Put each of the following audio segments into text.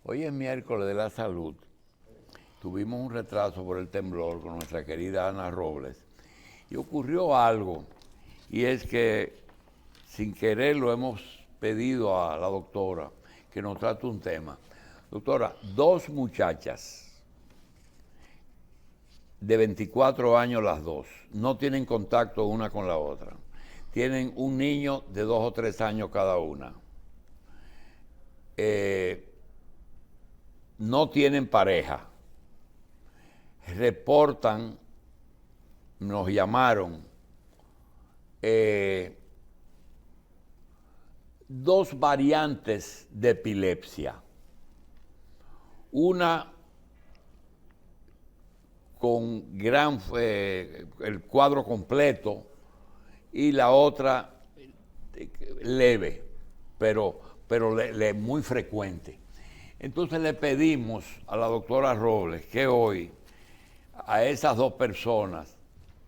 Hoy es miércoles de la salud. Tuvimos un retraso por el temblor con nuestra querida Ana Robles. Y ocurrió algo, y es que sin querer lo hemos pedido a la doctora que nos trate un tema. Doctora, dos muchachas de 24 años las dos, no tienen contacto una con la otra. Tienen un niño de 2 o 3 años cada una. No tienen pareja. Reportan, nos llamaron, dos variantes de epilepsia. Una con el cuadro completo y la otra leve, pero muy frecuente. Entonces le pedimos a la doctora Robles que hoy a esas dos personas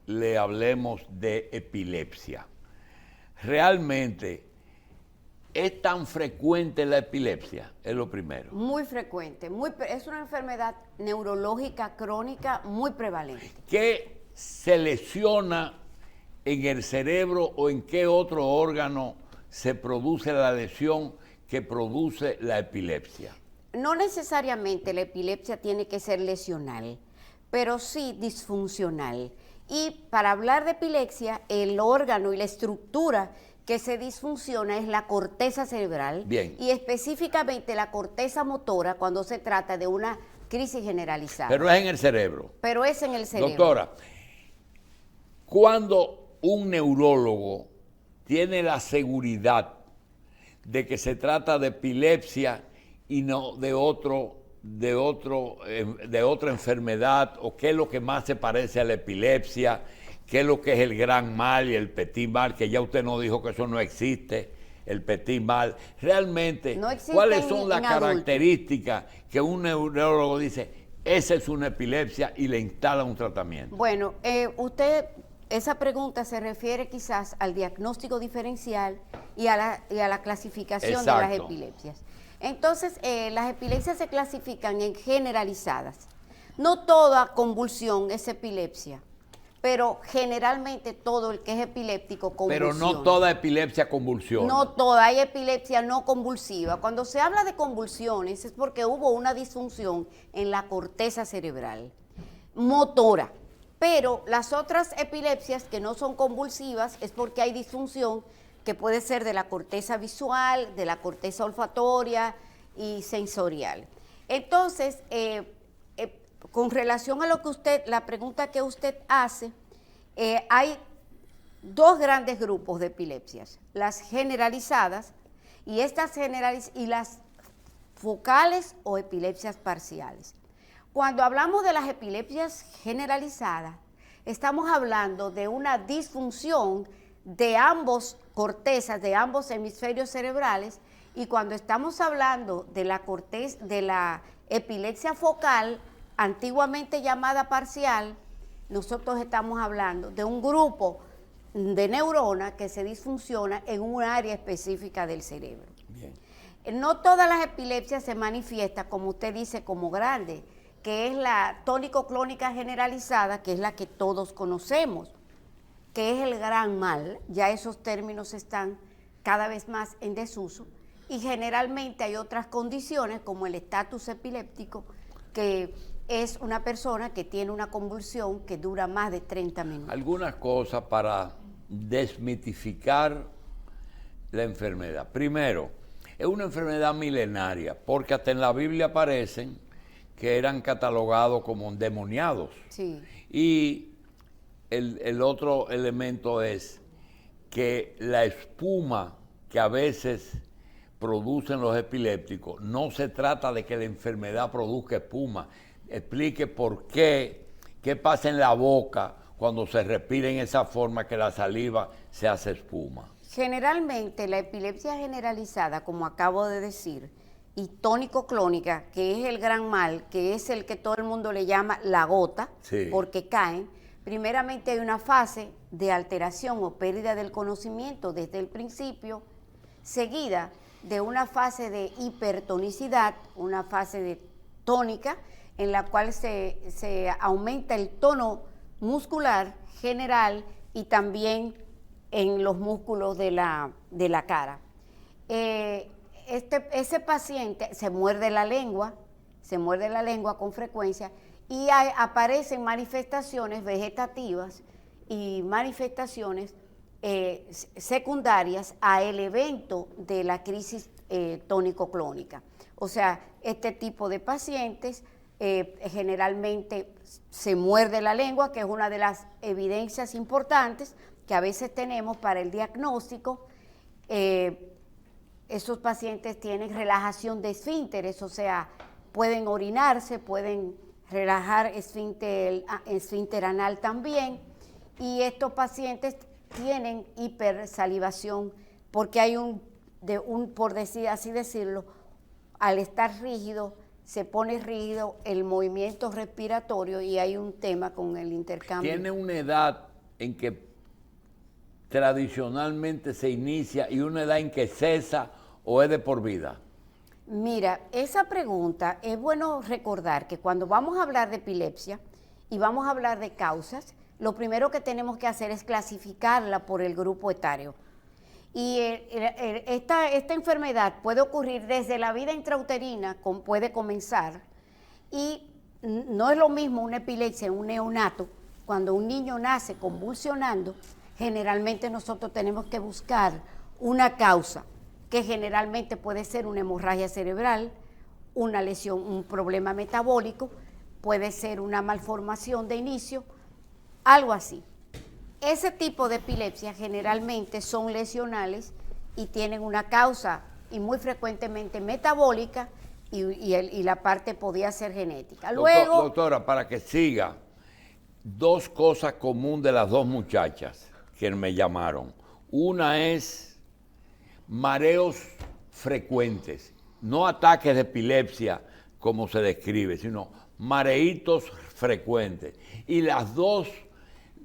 le hablemos de epilepsia. Realmente, ¿es tan frecuente la epilepsia? Es lo primero. Muy frecuente, es una enfermedad neurológica crónica muy prevalente. ¿Qué se lesiona en el cerebro o en qué otro órgano se produce la lesión que produce la epilepsia? No necesariamente la epilepsia tiene que ser lesional, pero sí disfuncional. Y para hablar de epilepsia, el órgano y la estructura que se disfunciona es la corteza cerebral. Bien. Y específicamente la corteza motora cuando se trata de una crisis generalizada. Pero es en el cerebro. Pero es en el cerebro. Doctora, cuando un neurólogo tiene la seguridad de que se trata de epilepsia y no de otra enfermedad, o qué es lo que más se parece a la epilepsia, qué es lo que es el gran mal y el petit mal, que ya usted nos dijo que eso no existe, el petit mal. Realmente, no existe ¿cuáles son las características que un neurólogo dice, esa es una epilepsia y le instala un tratamiento? Bueno, esa pregunta se refiere quizás al diagnóstico diferencial y a la clasificación de las epilepsias. Entonces, las epilepsias se clasifican en generalizadas. No toda convulsión es epilepsia, pero generalmente todo el que es epiléptico convulsiona. Pero no toda epilepsia convulsiona. No toda, hay epilepsia no convulsiva. Cuando se habla de convulsiones es porque hubo una disfunción en la corteza cerebral motora. Pero las otras epilepsias que no son convulsivas es porque hay disfunción que puede ser de la corteza visual, de la corteza olfatoria y sensorial. Entonces, con relación a lo que la pregunta que usted hace, hay dos grandes grupos de epilepsias, las generalizadas y las focales o epilepsias parciales. Cuando hablamos de las epilepsias generalizadas, estamos hablando de una disfunción de ambos cortezas, de ambos hemisferios cerebrales, y cuando estamos hablando de la epilepsia focal, antiguamente llamada parcial, nosotros estamos hablando de un grupo de neuronas que se disfunciona en un área específica del cerebro. Bien. No todas las epilepsias se manifiestan, como usted dice, como grande, que es la tónico-clónica generalizada, que es la que todos conocemos, que es el gran mal. Ya esos términos están cada vez más en desuso, y generalmente hay otras condiciones como el estatus epiléptico, que es una persona que tiene una convulsión que dura más de 30 minutos. Algunas cosas para desmitificar la enfermedad. Primero, es una enfermedad milenaria, porque hasta en la Biblia aparecen que eran catalogados como endemoniados. Sí. Y el otro elemento es que la espuma que a veces producen los epilépticos, no se trata de que la enfermedad produzca espuma. Explique por qué pasa en la boca cuando se respira en esa forma que la saliva se hace espuma. Generalmente la epilepsia generalizada, como acabo de decir, y tónico-clónica, que es el gran mal, que es el que todo el mundo le llama la gota, sí, porque caen, primeramente hay una fase de alteración o pérdida del conocimiento desde el principio, seguida de una fase de hipertonicidad, una fase de tónica, en la cual se aumenta el tono muscular general y también en los músculos de la cara. Ese paciente se muerde la lengua con frecuencia y aparecen manifestaciones vegetativas y manifestaciones secundarias a el evento de la crisis tónico-clónica. O sea, este tipo de pacientes generalmente se muerde la lengua, que es una de las evidencias importantes que a veces tenemos para el diagnóstico. Esos pacientes tienen relajación de esfínteres, o sea, pueden orinarse, pueden relajar esfínter anal también, y estos pacientes tienen hipersalivación porque hay por así decirlo, al estar rígido, se pone rígido el movimiento respiratorio y hay un tema con el intercambio. ¿Tiene una edad en que tradicionalmente se inicia y una edad en que cesa o es de por vida? Mira, esa pregunta es bueno recordar que cuando vamos a hablar de epilepsia y vamos a hablar de causas, lo primero que tenemos que hacer es clasificarla por el grupo etario. Y esta enfermedad puede ocurrir desde la vida intrauterina, puede comenzar, y no es lo mismo una epilepsia en un neonato. Cuando un niño nace convulsionando, generalmente nosotros tenemos que buscar una causa, que generalmente puede ser una hemorragia cerebral, una lesión, un problema metabólico, puede ser una malformación de inicio, algo así. Ese tipo de epilepsia generalmente son lesionales y tienen una causa y muy frecuentemente metabólica y la parte podía ser genética. Luego, doctora, para que siga, dos cosas comunes de las dos muchachas que me llamaron. Una es mareos frecuentes, no ataques de epilepsia como se describe, sino mareitos frecuentes. Y las dos,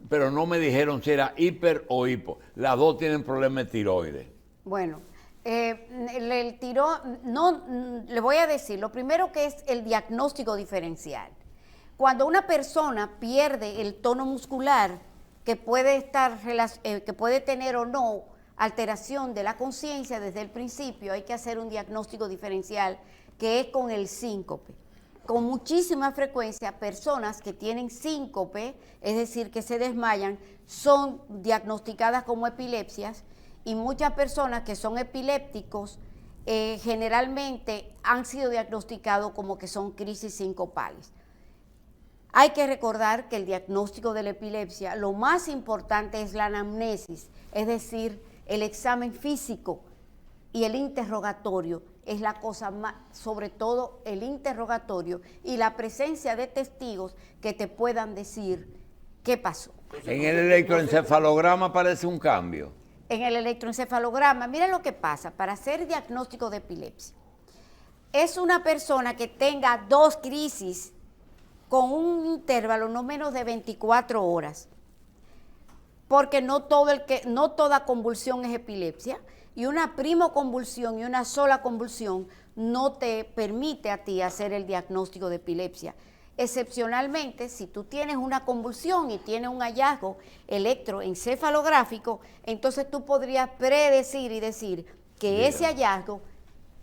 pero no me dijeron si era hiper o hipo, las dos tienen problemas de tiroides. Bueno, el tirón, no, le voy a decir, lo primero que es el diagnóstico diferencial. Cuando una persona pierde el tono muscular, que puede tener o no alteración de la conciencia desde el principio, hay que hacer un diagnóstico diferencial que es con el síncope. Con muchísima frecuencia, personas que tienen síncope, es decir, que se desmayan, son diagnosticadas como epilepsias, y muchas personas que son epilépticos generalmente han sido diagnosticados como que son crisis sincopales. Hay que recordar que el diagnóstico de la epilepsia, lo más importante es la anamnesis, es decir, el examen físico y el interrogatorio es la cosa más, sobre todo el interrogatorio y la presencia de testigos que te puedan decir qué pasó. En el electroencefalograma aparece un cambio. En el electroencefalograma, mira lo que pasa, para hacer diagnóstico de epilepsia, es una persona que tenga dos crisis con un intervalo no menos de 24 horas, porque no toda convulsión es epilepsia, y una primoconvulsión y una sola convulsión no te permite a ti hacer el diagnóstico de epilepsia. Excepcionalmente, si tú tienes una convulsión y tienes un hallazgo electroencefalográfico, entonces tú podrías predecir y decir que ese hallazgo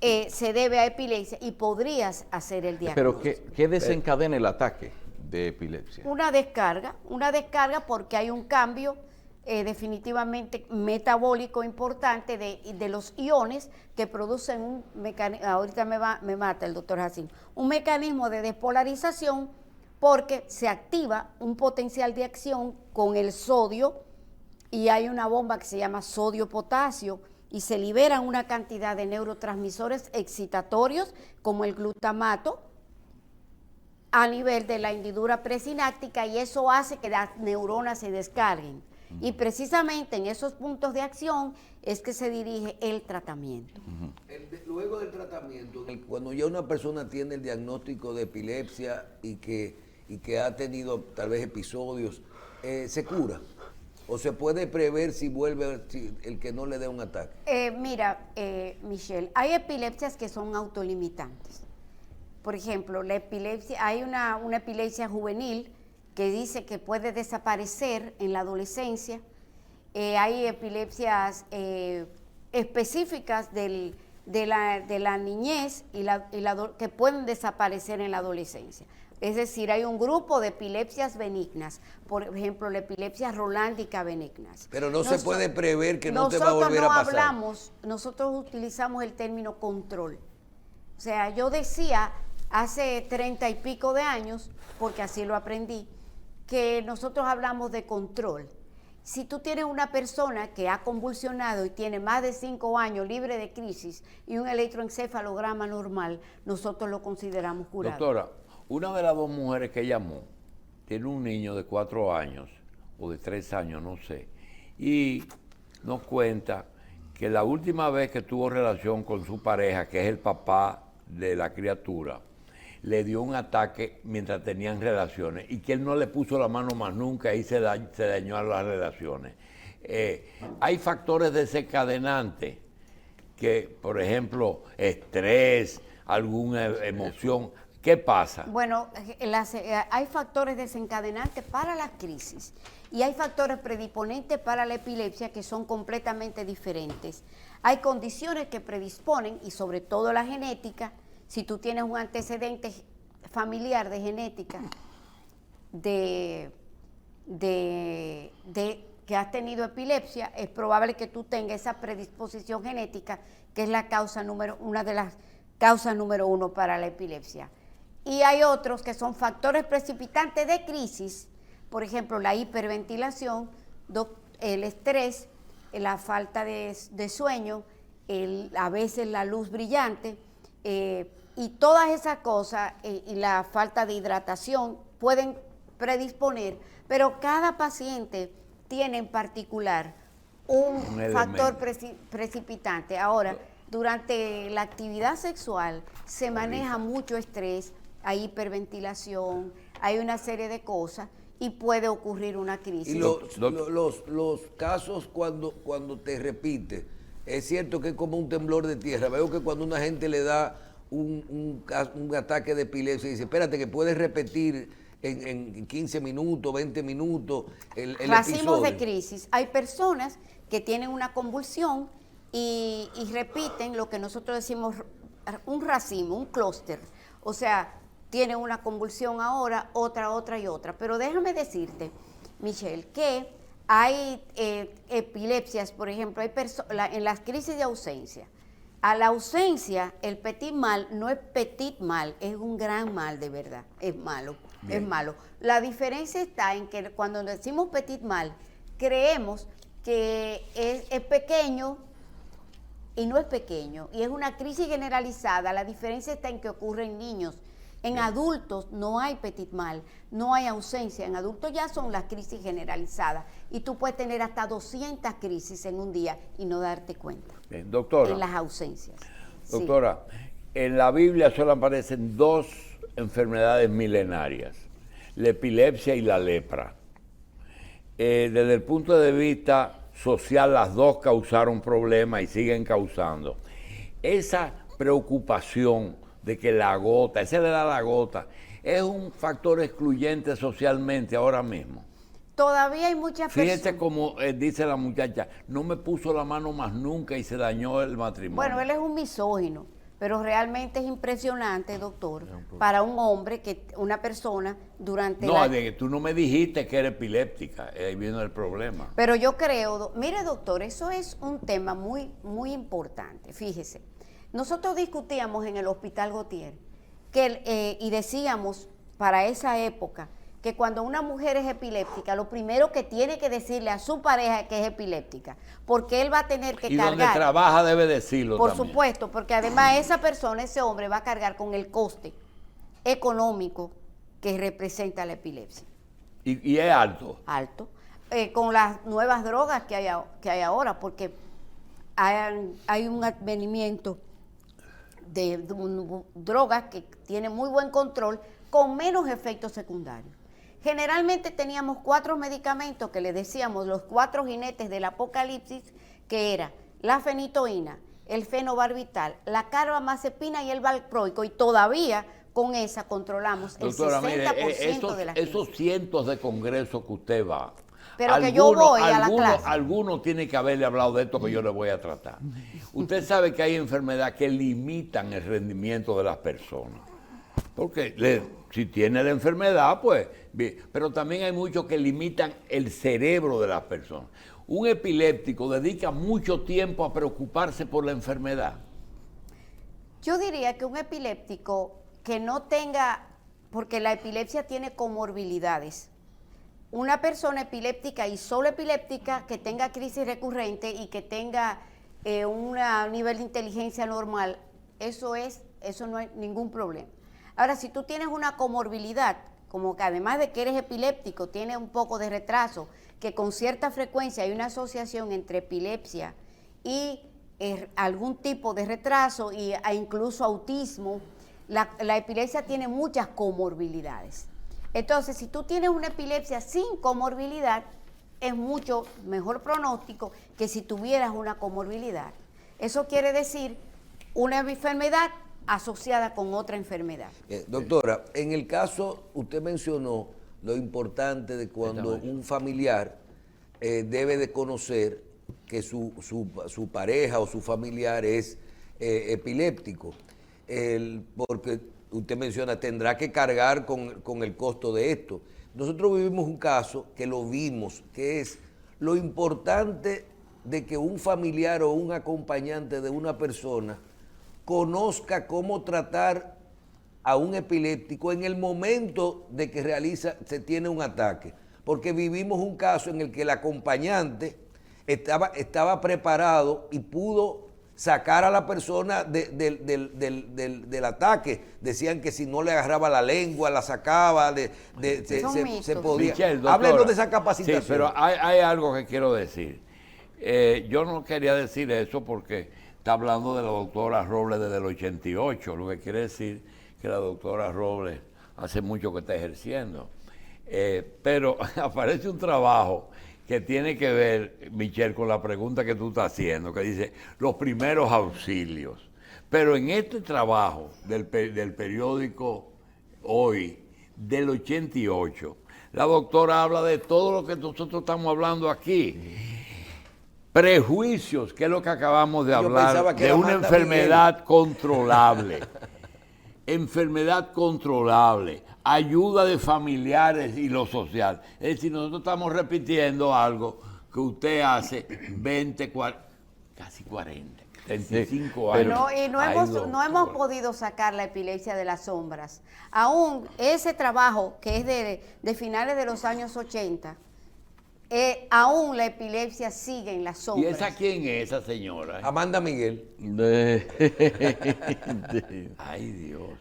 se debe a epilepsia y podrías hacer el diagnóstico. Pero ¿qué desencadena el ataque de epilepsia? Una descarga porque hay un cambio definitivamente metabólico importante de los iones que producen un mecanismo, ahorita me mata el doctor Jacín, un mecanismo de despolarización porque se activa un potencial de acción con el sodio y hay una bomba que se llama sodio-potasio y se liberan una cantidad de neurotransmisores excitatorios como el glutamato a nivel de la hendidura presináptica y eso hace que las neuronas se descarguen. Y precisamente en esos puntos de acción es que se dirige el tratamiento. Luego del tratamiento, cuando ya una persona tiene el diagnóstico de epilepsia y que ha tenido tal vez episodios, ¿se cura? ¿O se puede prever si vuelve el que no le dé un ataque? Mira, Michelle, hay epilepsias que son autolimitantes. Por ejemplo, la epilepsia, hay una epilepsia juvenil que dice que puede desaparecer en la adolescencia. Hay epilepsias específicas de la niñez que pueden desaparecer en la adolescencia. Es decir, hay un grupo de epilepsias benignas, por ejemplo, la epilepsia rolándica benignas. Pero no se puede prever que no te va a volver a pasar. Nosotros utilizamos el término control. O sea, yo decía hace 30 y pico de años, porque así lo aprendí, que nosotros hablamos de control. Si tú tienes una persona que ha convulsionado y tiene más de 5 años libre de crisis y un electroencefalograma normal, nosotros lo consideramos curado. Doctora, una de las dos mujeres que llamó tiene un niño de 4 años o de 3 años, no sé, y nos cuenta que la última vez que tuvo relación con su pareja, que es el papá de la criatura, le dio un ataque mientras tenían relaciones y que él no le puso la mano más nunca y se dañó a las relaciones. Hay factores desencadenantes que, por ejemplo, estrés, alguna emoción. ¿Qué pasa? Bueno, hay factores desencadenantes para las crisis y hay factores predisponentes para la epilepsia que son completamente diferentes. Hay condiciones que predisponen, y sobre todo la genética. Si tú tienes un antecedente familiar de genética de que has tenido epilepsia, es probable que tú tengas esa predisposición genética, que es una de las causas número 1 para la epilepsia. Y hay otros que son factores precipitantes de crisis, por ejemplo, la hiperventilación, el estrés, la falta de sueño, a veces la luz brillante, y todas esas cosas y la falta de hidratación pueden predisponer, pero cada paciente tiene en particular un factor precipitante. Ahora, durante la actividad sexual se maneja mucho estrés, hay hiperventilación, hay una serie de cosas y puede ocurrir una crisis. Y los casos cuando te repite, es cierto que es como un temblor de tierra. Veo que cuando una gente le da un ataque de epilepsia y dice, espérate que puedes repetir en 15 minutos, 20 minutos el Racimos episodio. de crisis. Hay personas que tienen una convulsión y repiten lo que nosotros decimos un racimo, un clúster. O sea, tienen una convulsión ahora, otra y otra. Pero déjame decirte, Michelle, que hay epilepsias, por ejemplo, en las crisis de ausencia. A la ausencia, el petit mal no es petit mal, es un gran mal de verdad, es malo, bien. Es malo. La diferencia está en que cuando decimos petit mal, creemos que es pequeño y no es pequeño, y es una crisis generalizada. La diferencia está en que ocurre en niños. En adultos no hay petit mal, no hay ausencia. En adultos ya son las crisis generalizadas y tú puedes tener hasta 200 crisis en un día y no darte cuenta. Bien, doctora. En las ausencias. Doctora, sí. En la Biblia solo aparecen 2 enfermedades milenarias, la epilepsia y la lepra. Desde el punto de vista social, las 2 causaron problemas y siguen causando. Esa preocupación de que la gota, ese le da la gota, es un factor excluyente socialmente ahora mismo. Todavía hay muchas personas. Fíjate como dice la muchacha, no me puso la mano más nunca y se dañó el matrimonio. Bueno, él es un misógino, pero realmente es impresionante, doctor, para un hombre, una persona durante tú no me dijiste que era epiléptica, ahí viene el problema. Pero yo creo, mire doctor, eso es un tema muy, muy importante, fíjese. Nosotros discutíamos en el Hospital Gautier y decíamos para esa época que cuando una mujer es epiléptica, lo primero que tiene que decirle a su pareja es que es epiléptica, porque él va a tener que cargar. Y donde trabaja debe decirlo por también. supuesto, porque además esa persona, ese hombre, va a cargar con el coste económico que representa la epilepsia. Y es alto. Alto. Con las nuevas drogas que hay ahora, porque hay un advenimiento de drogas que tienen muy buen control con menos efectos secundarios. Generalmente teníamos 4 medicamentos que le decíamos los 4 jinetes del apocalipsis, que era la fenitoína, el fenobarbital, la carbamazepina y el valproico, y todavía con esa controlamos el Doctora, 60% de las crisis. esos cientos de congresos que usted va, Pero que yo voy a la clase. Algunos tiene que haberle hablado de esto que yo le voy a tratar. Usted sabe que hay enfermedades que limitan el rendimiento de las personas. Porque si tiene la enfermedad, pues, bien, pero también hay muchos que limitan el cerebro de las personas. Un epiléptico dedica mucho tiempo a preocuparse por la enfermedad. Yo diría que un epiléptico que no tenga, porque la epilepsia tiene comorbilidades. Una persona epiléptica y solo epiléptica que tenga crisis recurrente y que tenga un nivel de inteligencia normal, eso no hay ningún problema. Ahora, si tú tienes una comorbilidad, como que además de que eres epiléptico, tienes un poco de retraso, que con cierta frecuencia hay una asociación entre epilepsia y algún tipo de retraso e incluso autismo, la epilepsia tiene muchas comorbilidades. Entonces, si tú tienes una epilepsia sin comorbilidad, es mucho mejor pronóstico que si tuvieras una comorbilidad. Eso quiere decir una enfermedad asociada con otra enfermedad. Doctora, en el caso, usted mencionó lo importante de cuando un familiar debe de conocer que su pareja o su familiar es epiléptico, porque usted menciona, tendrá que cargar con el costo de esto. Nosotros vivimos un caso que lo vimos, que es lo importante de que un familiar o un acompañante de una persona conozca cómo tratar a un epiléptico en el momento de que se tiene un ataque. Porque vivimos un caso en el que el acompañante estaba preparado y pudo sacar a la persona del ataque. Decían que si no le agarraba la lengua, la sacaba, se podía. Michelle, Háblenos de esa capacitación. Sí, pero hay algo que quiero decir. Yo no quería decir eso porque está hablando de la doctora Robles desde el 88, lo que quiere decir que la doctora Robles hace mucho que está ejerciendo. Pero aparece un trabajo que tiene que ver, Michelle, con la pregunta que tú estás haciendo, que dice los primeros auxilios. Pero en este trabajo del periódico Hoy, del 88, la doctora habla de todo lo que nosotros estamos hablando aquí. Prejuicios, que es lo que acabamos de hablar, de una enfermedad controlable. Enfermedad controlable, ayuda de familiares y lo social. Es decir, nosotros estamos repitiendo algo que usted hace 20, 40, casi 40, 35 años. Y no hemos podido sacar la epilepsia de las sombras. Aún ese trabajo, que es de finales de los años 80, aún la epilepsia sigue en las sombras. ¿Y esa quién es, esa señora? Amanda Miguel. Ay, Dios.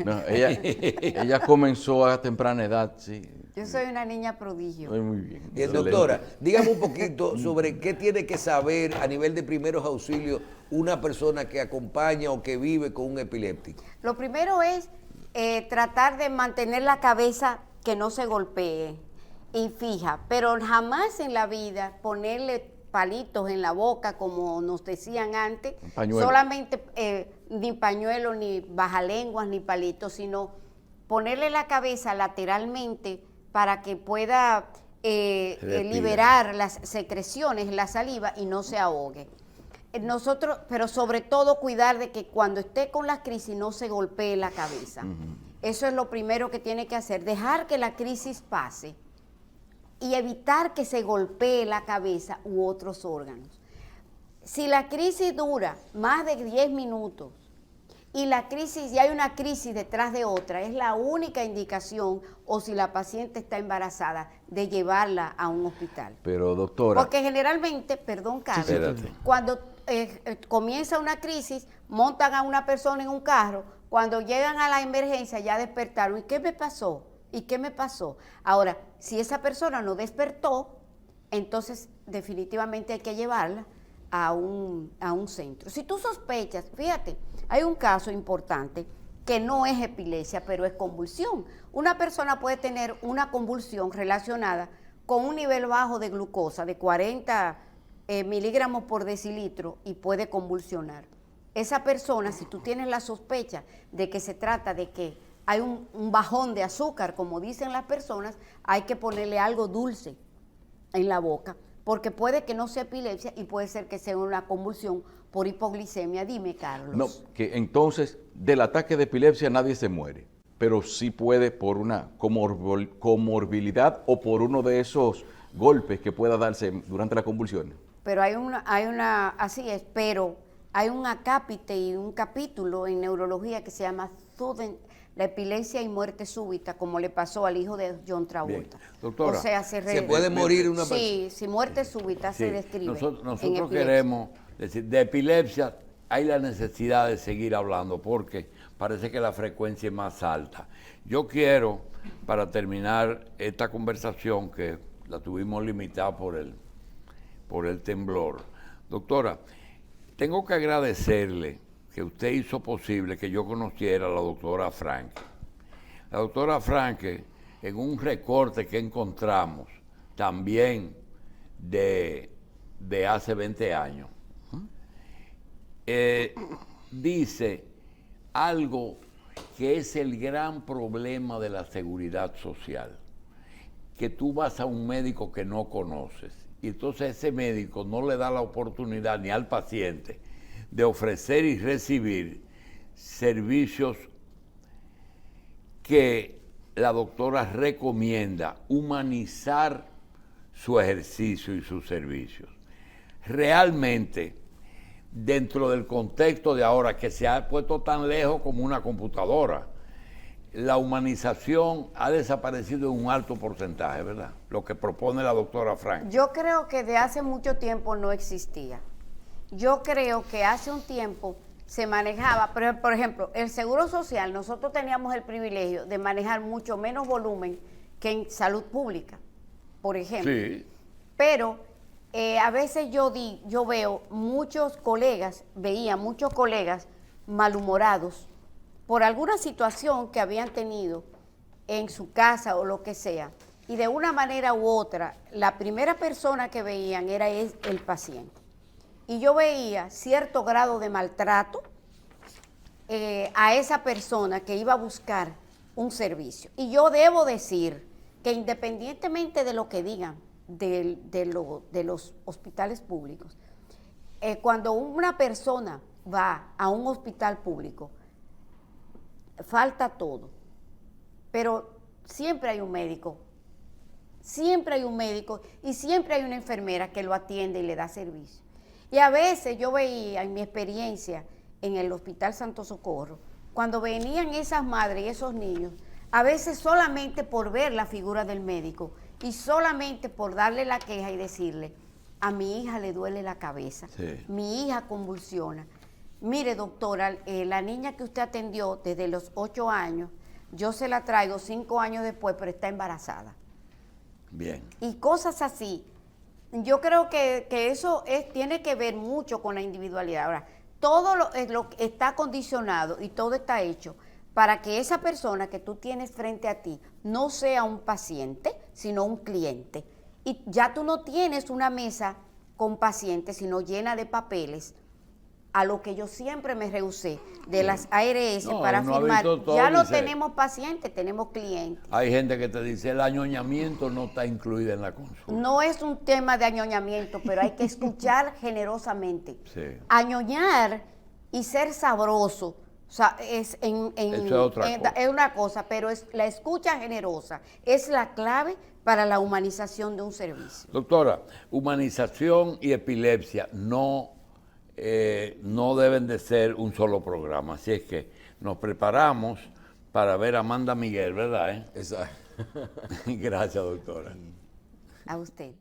No, ella comenzó a temprana edad, sí. Yo soy una niña prodigio. Muy bien. Doctora, dígame un poquito sobre qué tiene que saber a nivel de primeros auxilios una persona que acompaña o que vive con un epiléptico. Lo primero es tratar de mantener la cabeza que no se golpee y fija, pero jamás en la vida ponerle palitos en la boca, como nos decían antes, solamente ni pañuelo, ni bajalenguas, ni palitos, sino ponerle la cabeza lateralmente para que pueda liberar las secreciones, la saliva, y no se ahogue. Nosotros, pero sobre todo cuidar de que cuando esté con la crisis no se golpee la cabeza. Eso es lo primero que tiene que hacer, dejar que la crisis pase y evitar que se golpee la cabeza u otros órganos. Si la crisis dura más de 10 minutos y hay una crisis detrás de otra, es la única indicación, o si la paciente está embarazada, de llevarla a un hospital. Pero doctora... Porque generalmente, perdón Carlos, cuando comienza una crisis, montan a una persona en un carro, cuando llegan a la emergencia ya despertaron. ¿Y qué me pasó? ¿Y qué me pasó? Ahora, si esa persona no despertó, entonces definitivamente hay que llevarla a un centro. Si tú sospechas, fíjate, hay un caso importante que no es epilepsia, pero es convulsión. Una persona puede tener una convulsión relacionada con un nivel bajo de glucosa de 40 miligramos por decilitro y puede convulsionar. Esa persona, si tú tienes la sospecha de que se trata de que hay un bajón de azúcar, como dicen las personas, hay que ponerle algo dulce en la boca, porque puede que no sea epilepsia y puede ser que sea una convulsión por hipoglicemia. Dime, Carlos. No, que entonces del ataque de epilepsia nadie se muere, pero sí puede por una comorbilidad o por uno de esos golpes que pueda darse durante las convulsiones. Pero así es, pero hay un acápite y un capítulo en neurología que se llama la epilepsia y muerte súbita, como le pasó al hijo de John Travolta. Bien. Doctora, o sea, se puede morir una persona. Sí, si muerte súbita se describe. Nosotros queremos decir, de epilepsia hay la necesidad de seguir hablando porque parece que la frecuencia es más alta. Yo quiero, para terminar esta conversación, que la tuvimos limitada por el temblor, doctora, tengo que agradecerle que usted hizo posible que yo conociera a la doctora Franque. La doctora Franque, en un recorte que encontramos también de hace 20 años, dice algo que es el gran problema de la seguridad social, que tú vas a un médico que no conoces y entonces ese médico no le da la oportunidad ni al paciente de ofrecer y recibir servicios que la doctora recomienda, humanizar su ejercicio y sus servicios. Realmente, dentro del contexto de ahora, que se ha puesto tan lejos como una computadora, la humanización ha desaparecido en un alto porcentaje, ¿verdad? Lo que propone la doctora Frank. Yo creo que de hace mucho tiempo no existía. Yo creo que hace un tiempo se manejaba, por ejemplo, el Seguro Social, nosotros teníamos el privilegio de manejar mucho menos volumen que en salud pública, por ejemplo. Sí. Pero a veces yo veo veía muchos colegas malhumorados por alguna situación que habían tenido en su casa o lo que sea. Y de una manera u otra, la primera persona que veían era el paciente. Y yo veía cierto grado de maltrato a esa persona que iba a buscar un servicio. Y yo debo decir que independientemente de lo que digan de los hospitales públicos, cuando una persona va a un hospital público, falta todo, pero siempre hay un médico y siempre hay una enfermera que lo atiende y le da servicio. Y a veces yo veía en mi experiencia en el Hospital Santo Socorro, cuando venían esas madres y esos niños, a veces solamente por ver la figura del médico y solamente por darle la queja y decirle, a mi hija le duele la cabeza, sí, mi hija convulsiona. Mire, doctora, la niña que usted atendió desde los 8 años, yo se la traigo 5 años después, pero está embarazada. Bien. Y cosas así. Yo creo que eso tiene que ver mucho con la individualidad. Ahora, todo lo está condicionado y todo está hecho para que esa persona que tú tienes frente a ti no sea un paciente, sino un cliente. Y ya tú no tienes una mesa con pacientes, sino llena de papeles, a lo que yo siempre me rehusé de las ARS para firmar. Ya no tenemos pacientes, tenemos clientes. Hay gente que te dice el añoñamiento no está incluido en la consulta. No es un tema de añoñamiento, pero hay que escuchar generosamente. Sí. Añoñar y ser sabroso, o sea, Eso es otra cosa. Es una cosa, pero la escucha generosa es la clave para la humanización de un servicio. Doctora, humanización y epilepsia no deben de ser un solo programa, así es que nos preparamos para ver a Amanda Miguel, ¿verdad? Exacto. Gracias, doctora. A usted.